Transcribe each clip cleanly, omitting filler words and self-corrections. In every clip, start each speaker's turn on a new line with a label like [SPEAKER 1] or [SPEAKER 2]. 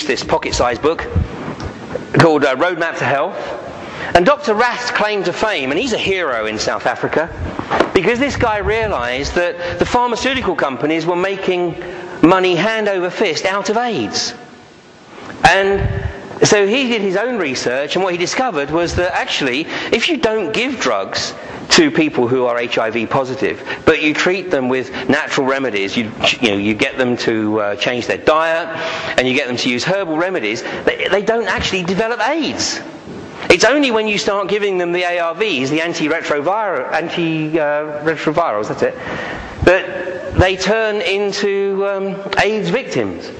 [SPEAKER 1] this pocket-sized book called Roadmap to Health. And Dr. Rath's claim to fame, and he's a hero in South Africa, because this guy realised that the pharmaceutical companies were making money hand over fist out of AIDS. And so he did his own research, and what he discovered was that actually, if you don't give drugs to people who are HIV positive, but you treat them with natural remedies, you get them to change their diet, and you get them to use herbal remedies, they don't actually develop AIDS. It's only when you start giving them the ARVs, the antiretrovirals, that's it, that they turn into AIDS victims.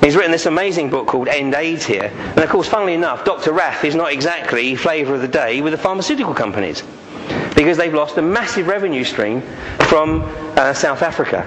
[SPEAKER 1] He's written this amazing book called End AIDS here. And of course, funnily enough, Dr. Rath is not exactly flavour of the day with the pharmaceutical companies, because they've lost a massive revenue stream from South Africa.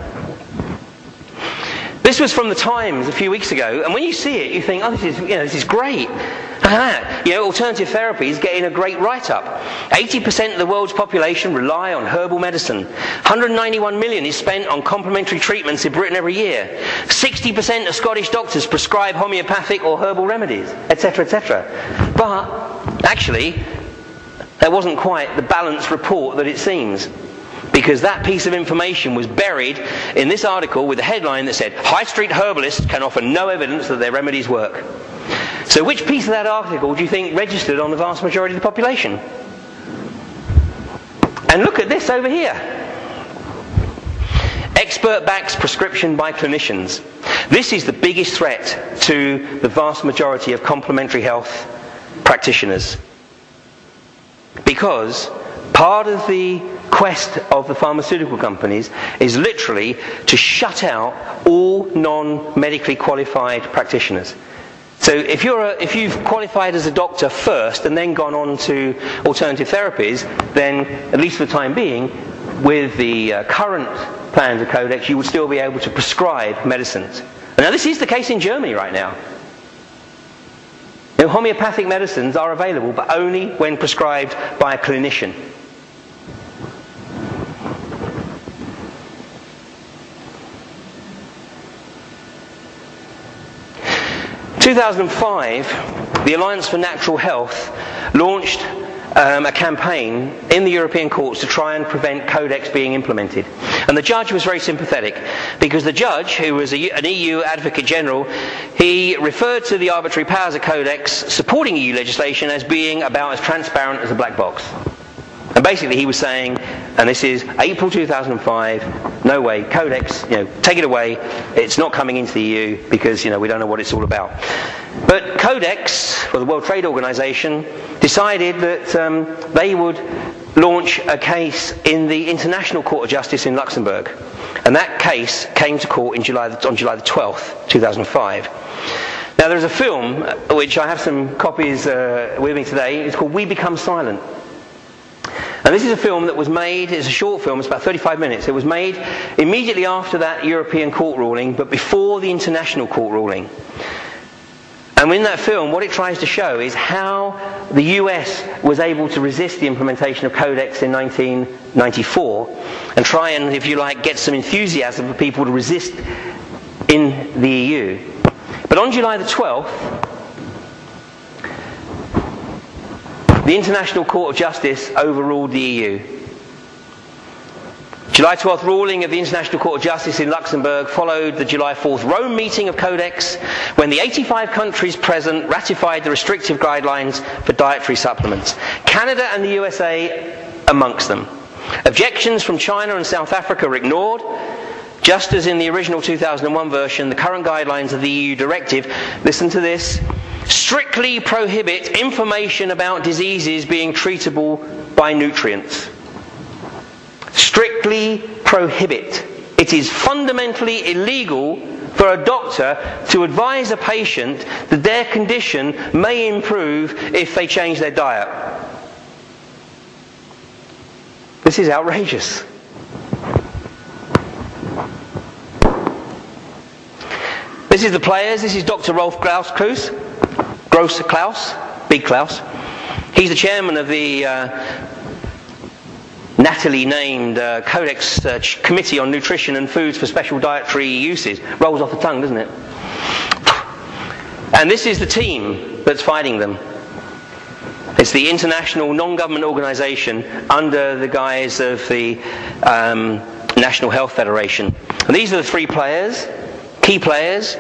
[SPEAKER 1] This was from the Times a few weeks ago, and when you see it, you think, oh, this is great. Look at that. Alternative therapy is getting a great write-up. 80% of the world's population rely on herbal medicine. 191 million is spent on complementary treatments in Britain every year. 60% of Scottish doctors prescribe homeopathic or herbal remedies, etc., etc. But, actually, that wasn't quite the balanced report that it seems. Because that piece of information was buried in this article with a headline that said, High Street herbalists can offer no evidence that their remedies work. So which piece of that article do you think registered on the vast majority of the population? And look at this over here. Expert backs prescription by clinicians. This is the biggest threat to the vast majority of complementary health practitioners. Because part of the quest of the pharmaceutical companies is literally to shut out all non-medically qualified practitioners. So if you've qualified as a doctor first and then gone on to alternative therapies, then at least for the time being, with the current plans of Codex, you would still be able to prescribe medicines. Now this is the case in Germany right now. Homeopathic medicines are available, but only when prescribed by a clinician. 2005, the Alliance for Natural Health launched a campaign in the European courts to try and prevent Codex being implemented. And the judge was very sympathetic, because the judge, who was an EU Advocate General, he referred to the arbitrary powers of Codex supporting EU legislation as being about as transparent as a black box. And basically he was saying, and this is April 2005, no way, Codex, take it away, it's not coming into the EU because, we don't know what it's all about. But Codex, or the World Trade Organization, decided that they would launch a case in the International Court of Justice in Luxembourg. And that case came to court on July the 12th, 2005. Now there's a film, which I have some copies with me today, it's called We Become Silent. And this is a film that was made, it's a short film, it's about 35 minutes. It was made immediately after that European court ruling, but before the international court ruling. And in that film, what it tries to show is how the US was able to resist the implementation of Codex in 1994 and try and, if you like, get some enthusiasm for people to resist in the EU. But on July the 12th, the International Court of Justice overruled the EU. July 12th ruling of the International Court of Justice in Luxembourg followed the July 4th Rome meeting of Codex, when the 85 countries present ratified the restrictive guidelines for dietary supplements. Canada and the USA amongst them. Objections from China and South Africa were ignored. Just as in the original 2001 version, the current guidelines of the EU directive, listen to this, strictly prohibit information about diseases being treatable by nutrients. Strictly prohibit. It is fundamentally illegal for a doctor to advise a patient that their condition may improve if they change their diet. This is outrageous. This is the players. This is Dr. Rolf Klaus. Big Klaus. He's the chairman of the Natalie named Codex Committee on Nutrition and Foods for Special Dietary Uses. Rolls off the tongue, doesn't it? And this is the team that's fighting them. It's the international non-government organisation under the guise of the National Health Federation. And these are the three players, key players.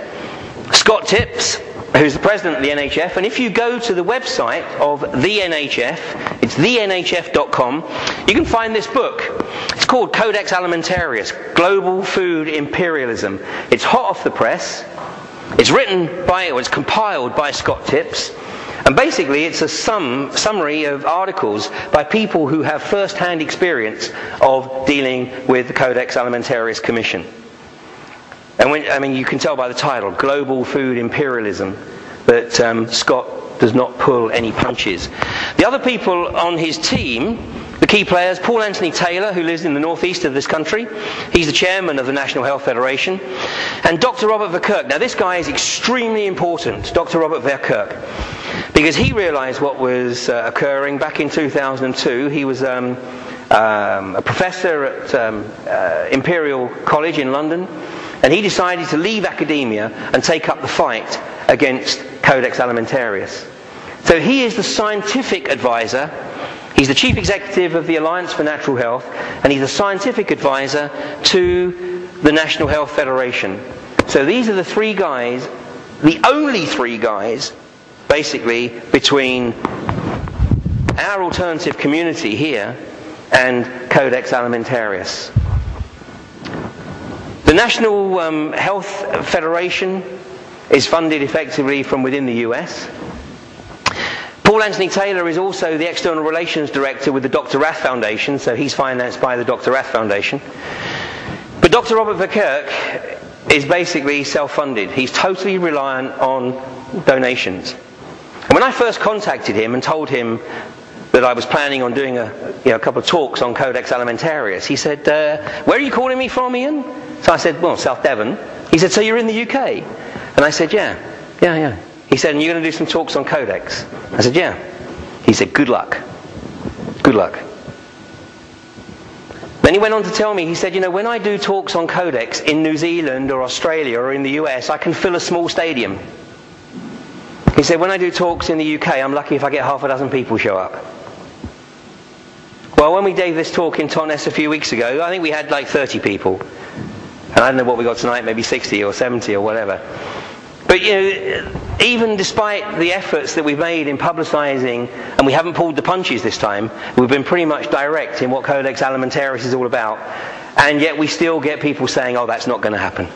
[SPEAKER 1] Scott Tipps, who's the president of the NHF, and if you go to the website of the NHF, it's thenhf.com, you can find this book. It's called Codex Alimentarius, Global Food Imperialism. It's hot off the press. It's it's compiled by Scott Tipps. And basically it's a summary of articles by people who have first-hand experience of dealing with the Codex Alimentarius Commission. And you can tell by the title, Global Food Imperialism, that Scott does not pull any punches. The other people on his team, the key players, Paul Anthony Taylor, who lives in the northeast of this country. He's the chairman of the National Health Federation. And Dr. Robert Verkerk. Now this guy is extremely important, Dr. Robert Verkerk, because he realised what was occurring back in 2002. He was a professor at Imperial College in London. And he decided to leave academia and take up the fight against Codex Alimentarius. So he is the scientific advisor. He's the chief executive of the Alliance for Natural Health, and he's a scientific advisor to the National Health Federation. So these are the three guys, the only three guys, basically, between our alternative community here and Codex Alimentarius. The National Health Federation is funded effectively from within the US. Paul Anthony Taylor is also the External Relations Director with the Dr. Rath Foundation, so he's financed by the Dr. Rath Foundation. But Dr. Robert Verkerk is basically self-funded. He's totally reliant on donations. And when I first contacted him and told him that I was planning on doing a couple of talks on Codex Alimentarius, he said, where are you calling me from, Ian? So I said, well, South Devon. He said, so you're in the UK? And I said, yeah. He said, and you're going to do some talks on Codex? I said, yeah. He said, good luck. Good luck. Then he went on to tell me, he said, when I do talks on Codex in New Zealand or Australia or in the US, I can fill a small stadium. He said, when I do talks in the UK, I'm lucky if I get half a dozen people show up. Well, when we gave this talk in Totnes a few weeks ago, I think we had like 30 people. And I don't know what we got tonight, maybe 60 or 70 or whatever. But even despite the efforts that we've made in publicising, and we haven't pulled the punches this time, we've been pretty much direct in what Codex Alimentarius is all about, and yet we still get people saying, oh, that's not going to happen.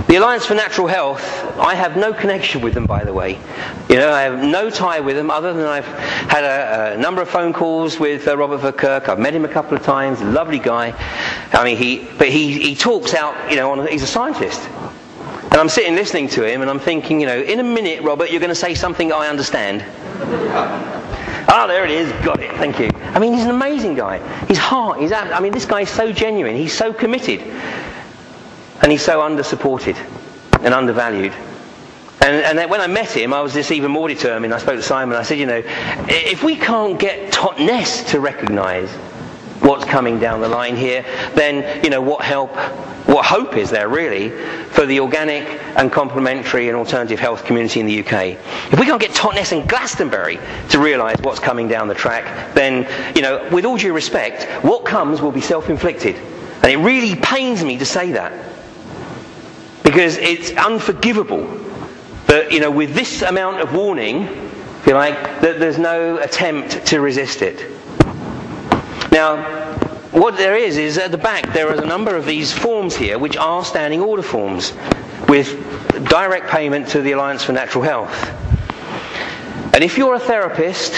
[SPEAKER 1] The Alliance for Natural Health, I have no connection with them, by the way. I have no tie with them other than I've had a number of phone calls with Robert Verkerk. I've met him a couple of times. Lovely guy. He talks out. He's a scientist, and I'm sitting listening to him, and I'm thinking, in a minute, Robert, you're going to say something I understand. There it is. Got it. Thank you. He's an amazing guy. His heart. This guy is so genuine. He's so committed. And he's so under-supported and undervalued. And then when I met him, I was just even more determined. I spoke to Simon. I said, if we can't get Totnes to recognise what's coming down the line here, then, what hope is there, really, for the organic and complementary and alternative health community in the UK? If we can't get Totnes and Glastonbury to realise what's coming down the track, then, with all due respect, what comes will be self-inflicted. And it really pains me to say that. Because it's unforgivable that, with this amount of warning, if you like, that there's no attempt to resist it. Now, what there is at the back, there are a number of these forms here, which are standing order forms, with direct payment to the Alliance for Natural Health. And if you're a therapist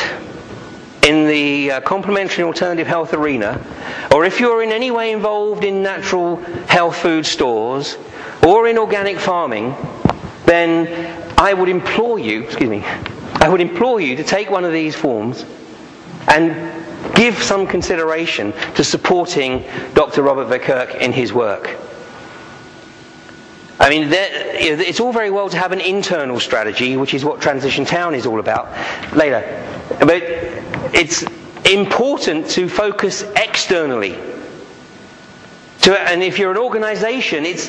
[SPEAKER 1] in the complementary and alternative health arena, or if you're in any way involved in natural health food stores, or in organic farming, then I would implore you to take one of these forms and give some consideration to supporting Dr. Robert Verkerk in his work. It's all very well to have an internal strategy, which is what Transition Town is all about later. But it's important to focus externally. And if you're an organisation, it's